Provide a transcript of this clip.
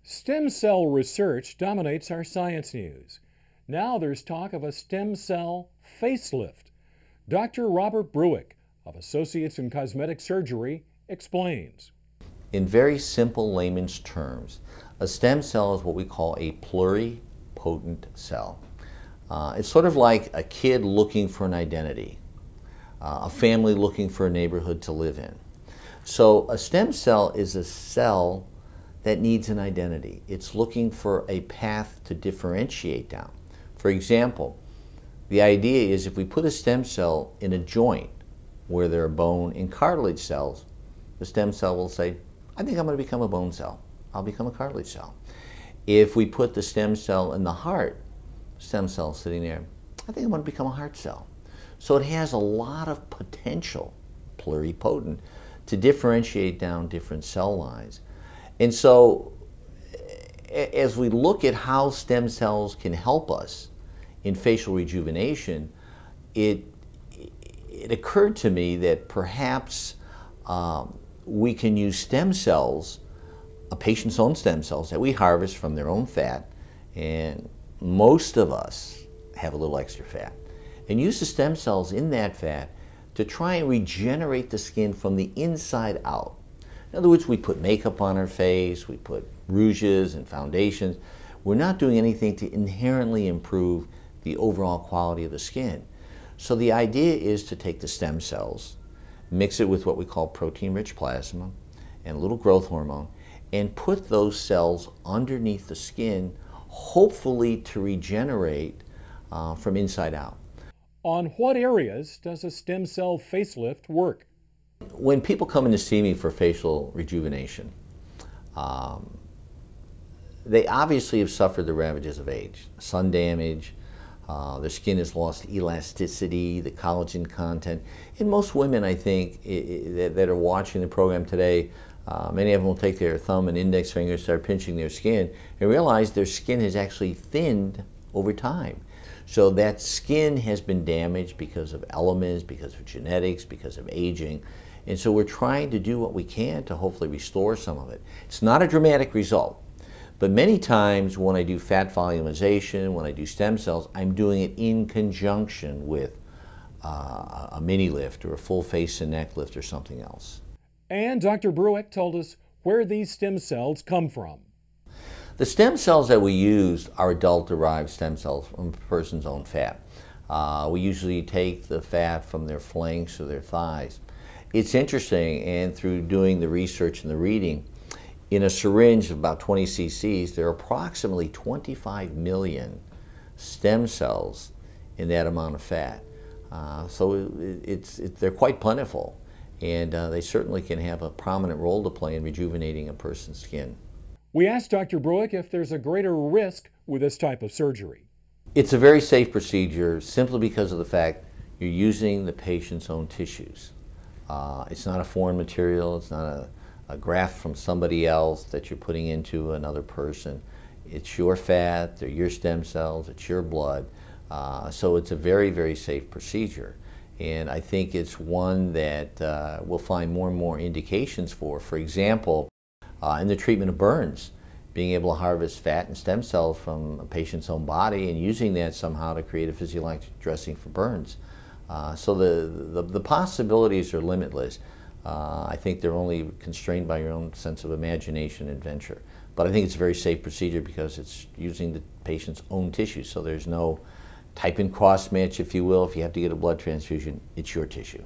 Stem cell research dominates our science news. Now there's talk of a stem cell facelift. Dr. Robert Brueck of Associates in Cosmetic Surgery explains. In very simple layman's terms, a stem cell is what we call a pluripotent cell. It's sort of like a kid looking for an identity, a family looking for a neighborhood to live in. So a stem cell is a cell that needs an identity. It's looking for a path to differentiate down. For example, the idea is if we put a stem cell in a joint where there are bone and cartilage cells, the stem cell will say, I think I'm going to become a bone cell. I'll become a cartilage cell. If we put the stem cell in the heart, stem cell sitting there, I think I'm going to become a heart cell. So it has a lot of potential, pluripotent, to differentiate down different cell lines. And so as we look at how stem cells can help us in facial rejuvenation, it occurred to me that perhaps we can use stem cells, a patient's own stem cells that we harvest from their own fat, and most of us have a little extra fat, and use the stem cells in that fat to try and regenerate the skin from the inside out. In other words, we put makeup on our face, we put rouges and foundations. We're not doing anything to inherently improve the overall quality of the skin. So the idea is to take the stem cells, mix it with what we call protein-rich plasma and a little growth hormone, and put those cells underneath the skin, hopefully to regenerate from inside out. On what areas does a stem cell facelift work? When people come in to see me for facial rejuvenation, they obviously have suffered the ravages of age, sun damage, their skin has lost elasticity, the collagen content. And most women, I think, that are watching the program today, many of them will take their thumb and index finger and start pinching their skin and realize their skin has actually thinned over time. So that skin has been damaged because of elements, because of genetics, because of aging. And so we're trying to do what we can to hopefully restore some of it. It's not a dramatic result, but many times when I do fat volumization, when I do stem cells, I'm doing it in conjunction with a mini lift or a full face and neck lift or something else. And Dr. Brueck told us where these stem cells come from. The stem cells that we use are adult-derived stem cells from a person's own fat. We usually take the fat from their flanks or their thighs. It's interesting, and through doing the research and the reading, in a syringe of about 20 cc's, there are approximately 25 million stem cells in that amount of fat. So they're quite plentiful, and they certainly can have a prominent role to play in rejuvenating a person's skin. We asked Dr. Brueck if there's a greater risk with this type of surgery. It's a very safe procedure simply because of the fact you're using the patient's own tissues. It's not a foreign material, it's not a graft from somebody else that you're putting into another person. It's your fat, they're your stem cells, it's your blood. So it's a very, very safe procedure. And I think it's one that we'll find more and more indications for. For example, in the treatment of burns, being able to harvest fat and stem cells from a patient's own body and using that somehow to create a physiologic dressing for burns. So the possibilities are limitless. I think they're only constrained by your own sense of imagination and adventure. But I think it's a very safe procedure because it's using the patient's own tissue. So there's no type in cross match, if you will. If you have to get a blood transfusion, it's your tissue.